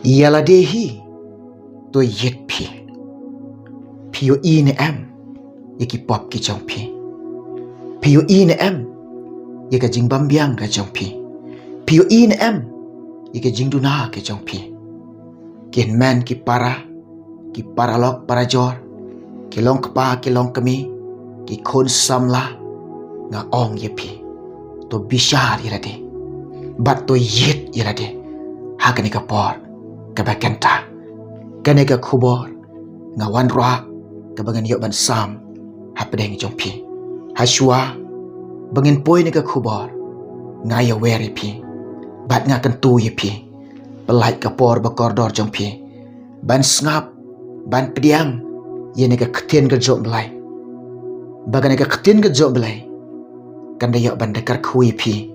Ialah dehi tôi yết Pio i ne em Yaki pop ki chong Pio i ne em Yaka jing bambiang ka chong Pio i ne em Yaka jing duna ka chong Kien man ki para lok para jor Ki long kapa ki long kami Ki khôn samla Nga ong yepi To bishar irade Bat to yet irade Hakani ka por Kabakenta Kane ka khubor Nga wan roak Kabangan yok ban sam Hapadeng jompi Hashua Bangin poi ni ka khubor Nga ya weri pi Bat nga kentu yepi Pelait ka por bakordor jompi Ban ngap Ban pediang Ye ni ka ketin ka jok belai Bagan ka ketin ka jok belai Kanda yok ban dekar kui pi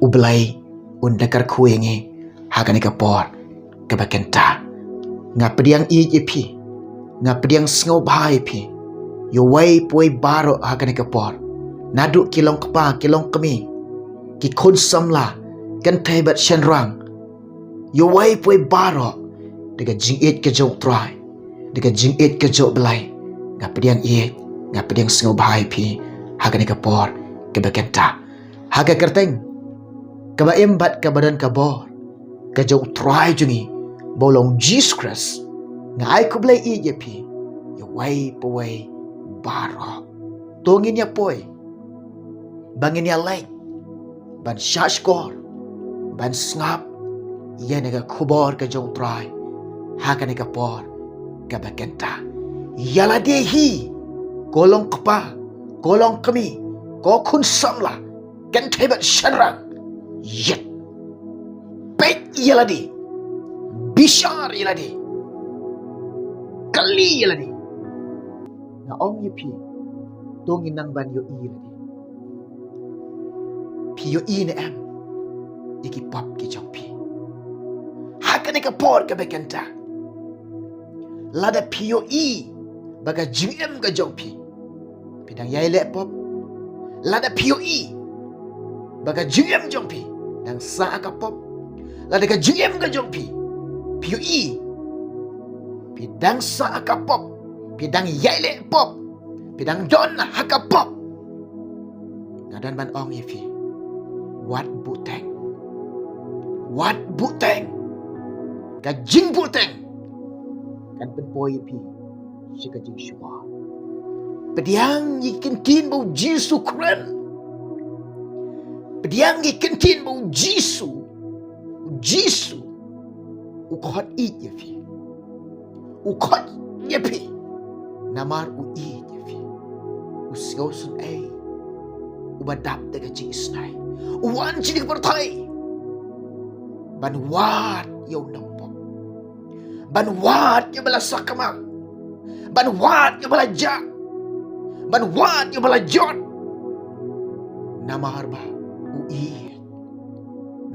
Ubelai Un dekar kui ngi Hakani ka por Kabakenta Nga pediang i yepi Nga pediang sngau bahai pi Yo wai poi baro hakani ka por Naduk kilong kapa kilong kami Ki khôn samla Kan thai bat shen rang Yo wai poi baro Dega jing it ke jok try Dega jing it ke jok belai Nga pediang i Nga pediang sngau bahai pi Hakani ka por Kabakenta Haga kerteng Kaba embat ka badan ka bor Ka jok try jungi Bolong Jesus Christ Nga ai kublai i je pi Ya wai pawai baro Tongin ya poi Bangin ya lain Ban shashkor Ban ngap Ya naga kubor ka jong try Haka naga por Kabakenta Yala dehi Kolong kepa Kolong kami Ko kun samla Kan tebat syanrang Yet Baik yala di Bishar iladi Kali iladi Na ong ye pi Tongin nang ban yo i iladi Pi yo i ne em Iki pop ki jong pi Haka ni ka por ka bekenta Lada pi yo i Baga jing em ka jong pi Pidang yai le pop Lada pi yo i Baga jing em jong pi Dang sa ka pop Lada ka jing em ka jong pi Pio i Pidang sa ka pop Pidang yaile pop Pidang don haka pop Ngadan ban ong yefi Wat buteng Wat buteng Ka jing buteng Kan penpo yefi Sika jing shua Pediang yikin tin bau Jisu keren Pediang yikin tin bau Jisu Ukot i yefi Ukot yepi Namar u i yefi Usigaw sun ay Ubadap daga jing isnay Uwan chinig pertai Banwat yaw nampok Banwat yaw bala sakamak Banwat yaw bala jak Banwat yaw bala jot Namar ba u i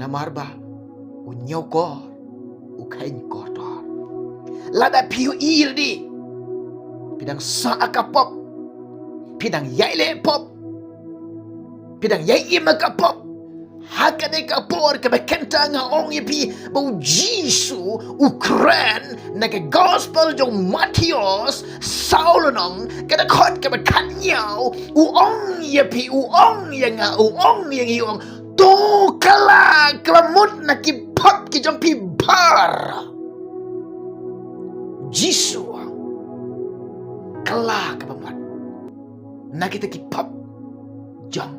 Namar ba u nyaw kor Ukain kotor Lada piu il di Pidang sa ka pop Pidang yaile pop Pidang yai ima ka pop Hakane ka por ka bekenta nga ong ipi Bau Jisu Ukran Naga gospel jong Matios Saulonong Kada kot ka bekanyaw Uong ipi Uong yang nga Uong yang iong To kala Kalamut na kipot ki jong pi bar Jisu Kala ka bamat Na kita ki pop Jom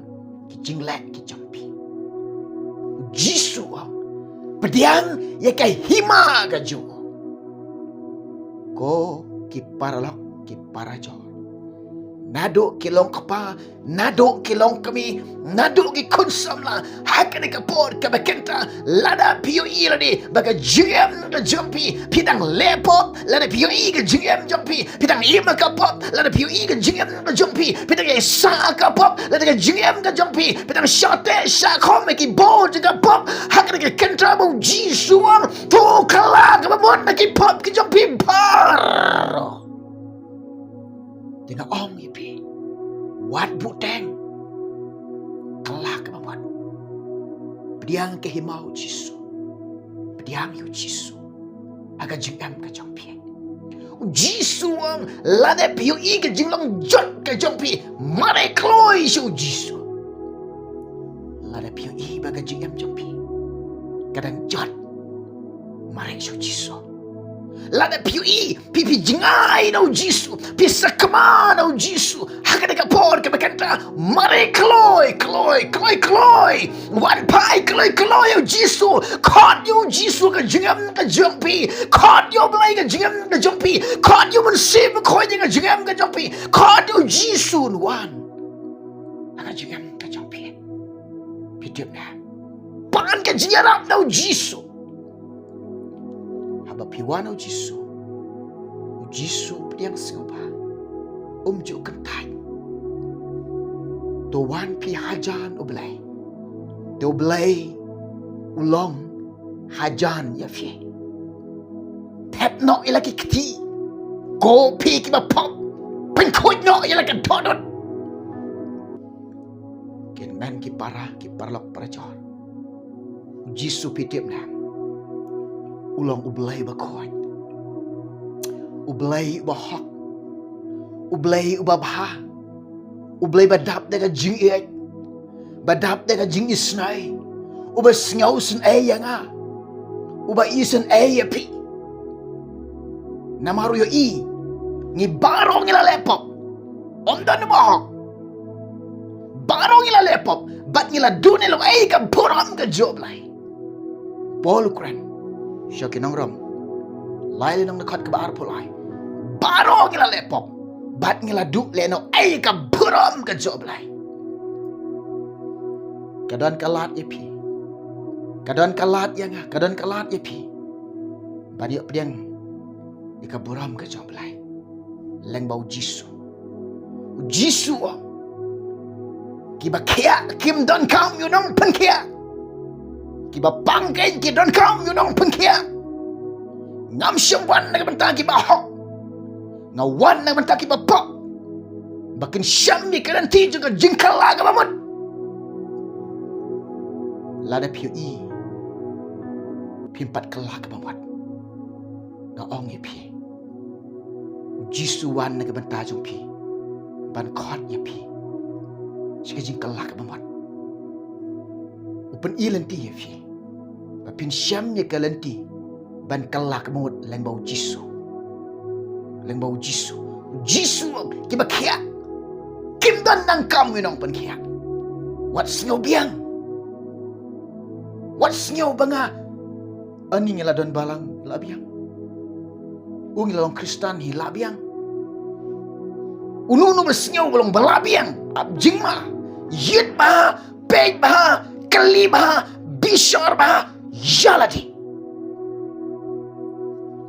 Ki jinglet ki jampi Jisu Pediang ya kai hima ka jo Ko ki paralok ki parajor Nado kilong kapa Nado kilong kami Nado ki kunsam la Hakani ka por ka bekenta Lada piyo i ladi Baga jingem ka jumpi Pidang lepop Lada piyo i ka jingem jumpi Pidang ima ka pop Lada piyo i ka jingem ka jumpi Pidang ya sa ka pop Lada ka jingem ka jumpi Pidang shate sa kome ki bo Jika pop Hakani ka kenta mo jisuang Tu kala ka mamot na ki pop ki jumpi Par Dengan om ipi Wat buteng Kelak ke bawat Pediang ke himau Jisu Pediang yu Jisu aga jing em ka jong pi Jisu ang lade piu I ka jing long jot ka jong pi mare kloi shu Jisu lade piu I ba ka jing em jong pi kadang jot mare shu Jisu lada piu I pipi jingai no Jisu pisa kama no Jisu hakada ka por ka bakanta mare kloi one pai kloi o Jisu caught you Jisu ka jingam ka jumpi caught you blai ka jingam ka jumpi caught you mun sim ko ka jingam ka jumpi caught you Jisu one ka jingam ka jumpi pidip na pan ka jingarap no Jisu haba piwana o Jisu pediang singopa jo kentai to wan pi hajan oblay to blay ulong hajan ya fi tap no ilaki kti go pi ki ba pop pen khoi no ilaki todot ken man ki parlok parajor Jisu pitiap na ulang ublay ba koy ublay ba hak ublay ba bha ublay ba dap daga jing ek ba dap daga jing isnai uba sngaw sun ay nga uba isen ay pi namaru yo I ngi baro ngila lepop onda ni ba hak baro ngila lepop bat ngila dunelo ay ka buram ka joblay Paul Ukran siya kinangram laili nang nakat ka baar pulay baro ngila lepop bat ngila duk leno ay ka buram ka joblay kadan kalat ipi kadan kalat yang kadan kalat ipi badiok pediang ika buram ka joblay leng bau Jisu kiba kia kim don kam you nong pen kia kiba pangkain ki don kam you nong pen kia ngam syamwan na bentang ki bahok ngawan na bentang ki bapok bakin syam ni karanti juga jingkal laga mamut lada piu I pimpat kelak mamut ngaong ye pi Jisu wan na bentang jong pi ban khot ye pi sika jingkal laga mamut upen I lenti ye pi bapin syam ni kalenti ban kalak mamut leng bau Jisu kiba kia kim don nang kam winong pen kia what's no banga ani ngila don balang labiang ngila long Kristan hi labiang unu bersnyo belong balabiang abjing ma yit ba peg ba kali ba bishor ba jalati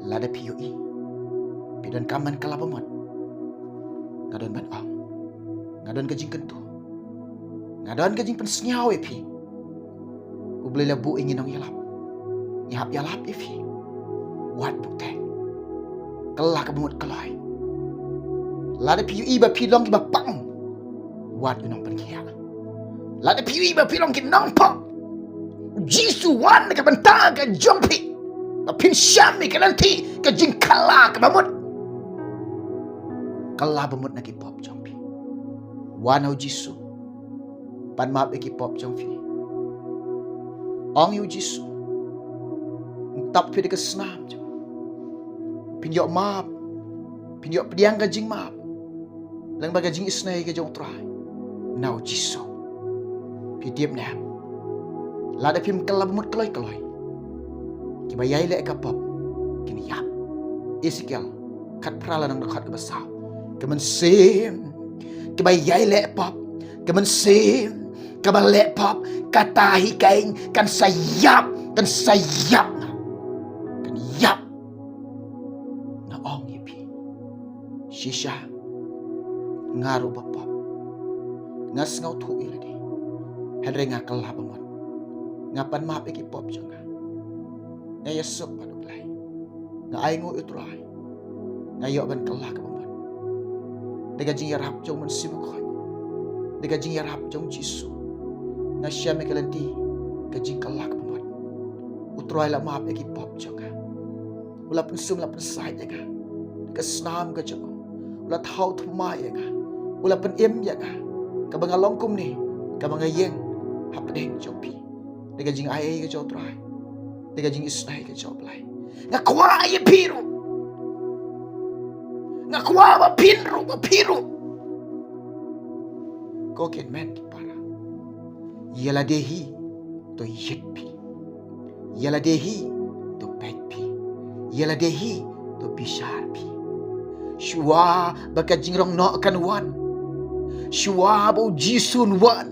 lada piu I pidan kaman kalabamot ngadon ban ong ngadon gajing kentu ngadon gajing pensnyaw pi ublay labu ingin ang yalap pi wat bukte kala kabamot kalay lada piu I ba pilong ki ba pang wat unang pankiya lada piu I ba pilong ki nang pang Jisu wan ka bantang ka jompi pin syami ka nanti ka jingkala ka bamut kala bamut na kipop jompi wanaw Jisu pan map ikipop jompi ong yu Jisu tap pwede ka snam pinjok map pinjok pediang ka jing map lang baga jing isnay ka jong try now Jisu pidip na lada pim kala bamut kaloy kiba yai le kapop kini yap Ezekiel kat prala nang dekat ke besar kemen sim kiba yai le pop kemen sim kiba le pop katahi kain kan sayap kan yap na ong yipi shisha ngaru bapop ngas ngau tu iladi henre ngakal bamot ngapan maap ikipop jonga nga yasok paduklay nga ayngo utray nga yoban kalak bamot daga jing yarap jong man simukon daga jing yarap jong Jisu nga siya mekalanti ka jing kalak bamot utray la maap ikipop jonga ula pensum la pensai nga ka snam ka jo ula thau thumai nga ula pen em ya nga ka bangalong kum ni ka bangayeng hapdeng jo pi dega jing ai ka jo trai dega jing isnai ka jo blai nga kwa ye piru nga kwa ba piru ko ken men ki para yala dehi to yet pi yala dehi to pek pi yala dehi to bishar pi shua baka jingrong no kan wan shua bo jisun wan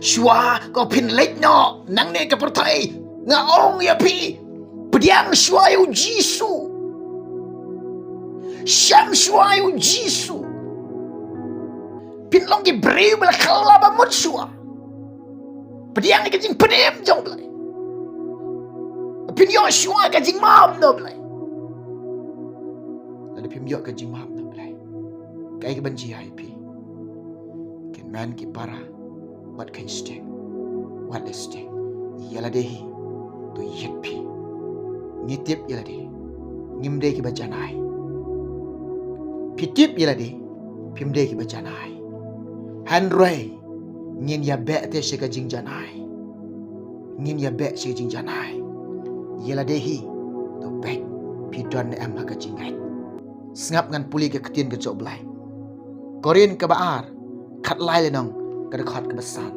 shua ko pin lek no nang ne ka pertai nga ong ya pi pediang shua yu jisu sham shua yu jisu pin long ki breu bela khala ba mut shua pediang ni ka jing pedem jong blai pin yo shua ka jing mam no blai la pim yo ka jing mam no blai kai ka banji hai pi ken man ki para wat kai sting wat is sting yala dehi to yet pi ngitip yala de ngimde ki bajanai pitip yala de pimde ki bajanai hanrei ngin ya be te shi ka jing janai ngin ya be shi jing janai yala dehi to bek pi don am ha ka jingai ngap ngan puli ke ketin ke jok blai korin ke baar khat lai le nong ka de khat ke basan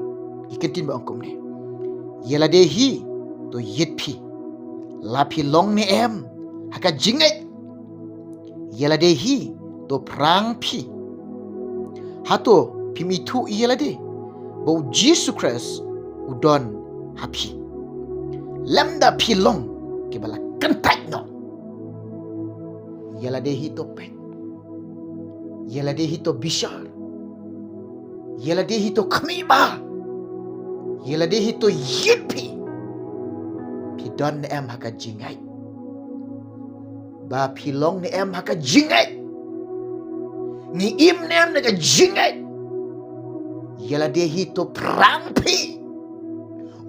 ki ketin ba ongkom ne yala dehi to yet pi la pi long ne em ha ka jingai yala dehi to prang pi hato pimitu yala de bo Jesus Christ udon happy lamda pi long ke bala kantai no yala dehi to pek yala dehi to bishar yala dehi to khmiba yala dehi to yipi pi don ne em haka jingai ba pi long ne em haka jingai ni im ne em ne ka jingai yala dehi to prampi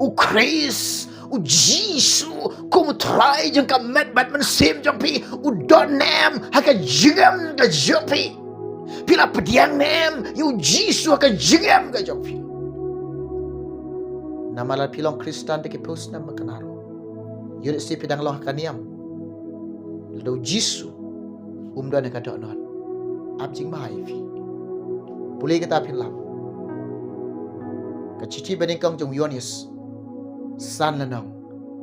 u Chris u Jisu kum try jang ka met batman sim jang pi u don nem haka jingam ka jopi pila pediang nem yu Jisu haka jingam ka jopi namala pilong Kristan de ke post nam kanaro yun si pedang loh kaniam do Jisu umdan ka donon abjing mai fi boleh kita pilam ka chichi bening kang jong Yonis san lanang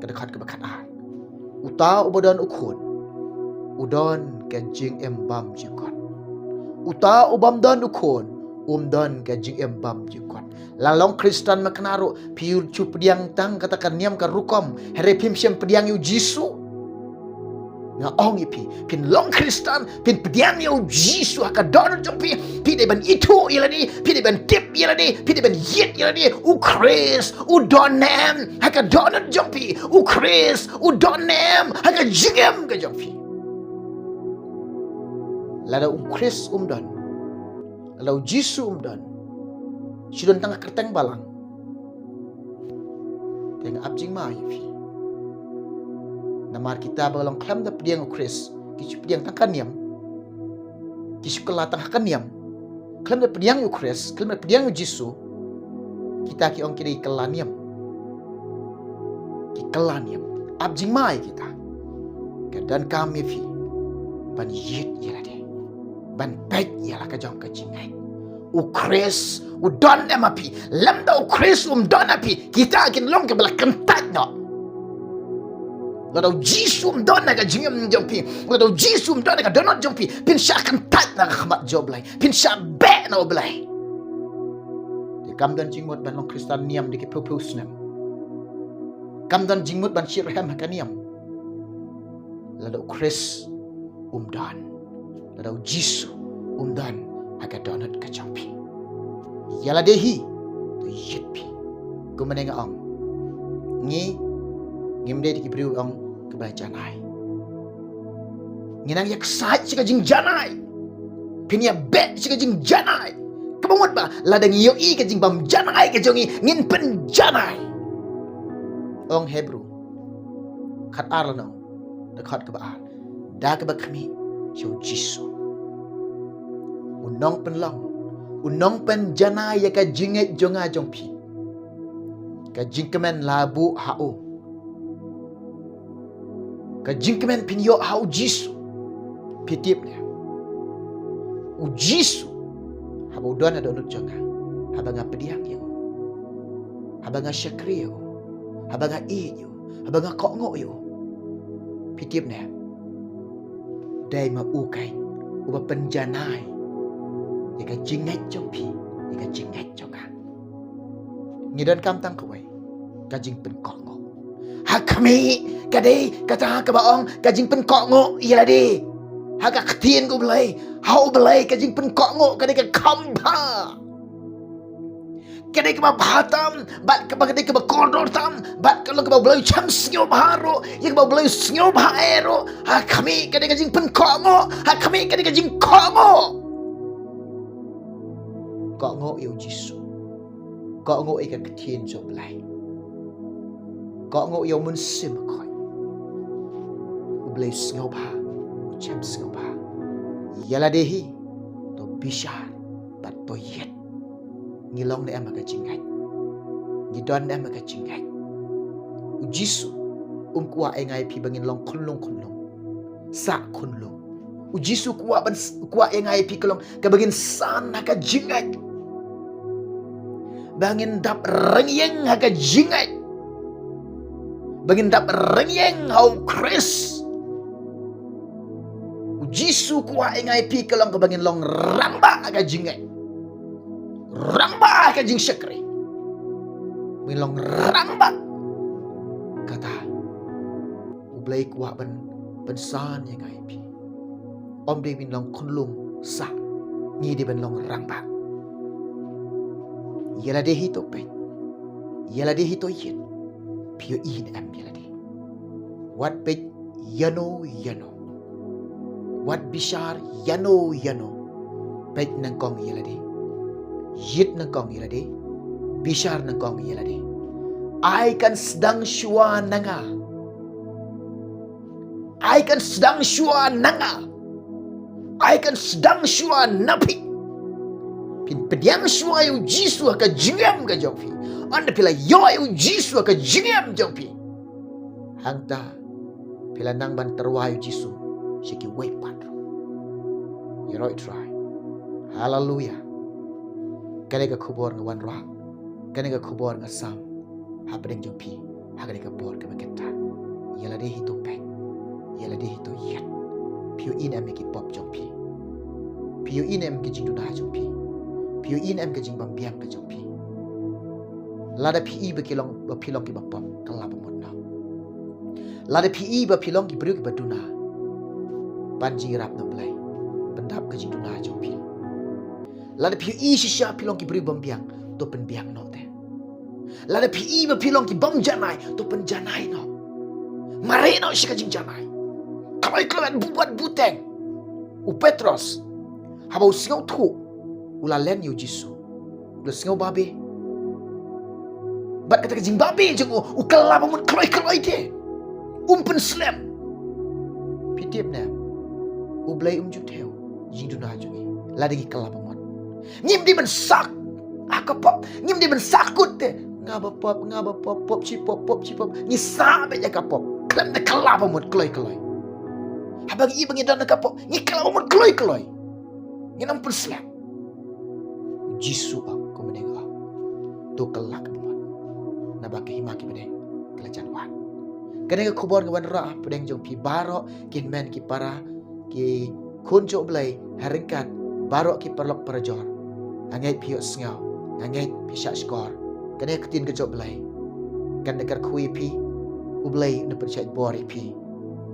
ka dekat ke bakat ar uta ubadan ukhun udon ka jing embam jikon uta ubam dan ukhun umdan ka jing embam jikon lalong Kristan maknaro piu chu pediang tang katakan niam ka rukom here pim sem pediang yu Jisu nga ong ipi pin long Kristan pin pediang yu Jisu ka don jompi pi de ban itu ilani pi de ban tip ilani pi de ban yet ilani u Chris u donem haka don jompi u Chris u donem haka jigem ka jompi lada u Chris don lada u Jisu don sidon tangah kerteng balang teng abjing mai fi namar kita balang klam da pediang Chris kisu pediang takaniam kisu kala takaniam klam da pediang Chris klam da pediang Jisu kita ki ong kiri kelaniam ki kelaniam abjing mai kita dan kami fi ban yit yala de ban pek yala ka jong ka jingai u Chris u don emapi lamda u Chris don api kita akin long ke belakang tak no Ladau Jisu don naga jingam jompi ladau Jisu don naga donot jompi pin syakan tak naga khamat job lai pin syak be no belai di kamdan jingmut ban long Kristan niam di ke pupus nam kamdan jingmut ban shirham hakaniam ladau Chris don ladau Jisu don aga donot ka jompi yala dehi to yipi kumenenga ong ngi ngimde di kibriu ong kebalai janai nginang yak sait sika jing janai pinia bet sika jing janai kebangun ba ladang yoi ke jing bam janai ke jongi ngin pen janai ong Hebrew khat ar no de khat ke ba da ka ba kami siyo Jisu unong penlong unong pen jana ya ka jinget jonga jongpi ka jingkemen labu hao ka jingkemen pinyo hao Jisu pitip ne u Jisu haba udon ada unut jonga haba nga pediang yo haba nga syakri yo haba nga i yo haba nga kokngo yo pitip ne dai ma ukai uba penjanai jika jingat jompi jika jingat jonga ngidan kam tang kawai kajing pen kokngo ha kami kadai kata ka baong kajing pen kokngo iya di ha ka ktien ko belai hau belai kajing pen kokngo kadai ka kamba kadai ka bahatam bat ka kadai ka kordor tam bat kalau ka belai cham snyo baharo ya ka belai snyo baero ha kami kadai kajing pen kokngo ha kami kadai kajing kokngo kokngo yêu Jisu kokngo i ka ktien jo belai kokngo yêu mun sim koi belai snyo ba cham snyo ba yala dehi to bishar bat to yet ngilong na ka jingat ngidon na ka jingat u Jisu kuwa ai ngai pi bangin long kunlong sa kunlong u Jisu kuwa ai ngai pi kolong ka bangin sana ka jingat bangin dap rengyeng ka jingat bangin dap rengyeng hau Chris u Jisu kuwa ai ngai pi kolong ka bangin long ramba ka jingat ramba ka jing syakri milong ramba kata ublay kuwa ban pensan yang ngai pi om de bin long kunlung sa ngi de ban long ramba yala de hito pe yala de hito yin pio in am yala de wat pe yano wat bishar yano pe nang kong yala de yit nang kong yala de bishar nang kong yala de ai kan sedang syua nanga ai kan sedang syua nanga ai kan sedang syua napi pin pediang syua yu Jisu ka jingam ka jongpi anda pila yo yu Jisu ka jingam jongpi hangta pila nang ban terwayu Jisu siki wei patro you right try hallelujah kane ka khubor ngawan ra kane ka khubor nga sam habring jongpi hagane ka bor ka maketa yala de hito pe yala de hito yet piu in am ki pop jongpi piu in am ki jing du da jongpi piu in am ki jing bam biang ka jongpi lada pi ba kilong ba pilong ki ba pop kala ba mod na lada pi ba pilong ki bru ki ba duna panji rap no play pendap ka jing du da jongpi lada pi shisha pilong ki bru bam biang to pen biang no te lada pi ba pilong ki bam janai to pen janai no marino shika jing janai kamai kelan buat buteng u Petros habau singau tu ula len yu Jisu ula singau babe bat kata jing babe jeng u kala pamut kelai te pen slam pitip na u blai jutheu jing du na jungi lada gi kala pamut ngim di ben sak akapop ngim di ben sakut te ngaba pop chi pop ni sa be ja kapop klam na kala pamut kelai habag i bangi dan na kapop ni kala pamut kelai ni nam pen slam Jisu ko menenga to kala pamut na ba ki himaki bede kala janwan kane ka khubor ngawan ra pedeng jong pi baro kin men ki para ki kunjo blai haringkat baro ki perlok perjor angai piyo sngau angai pisha skor kane ketin ke job blai kan dekar kui pi ublai na percaya bor pi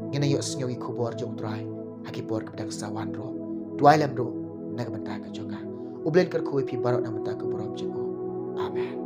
ngena yo sngawi khubor jong trai haki bor ke pedang sawan ro duailam ro na ka banta ka jonga ublen kar kui pi baro na mata ka borom jengo amen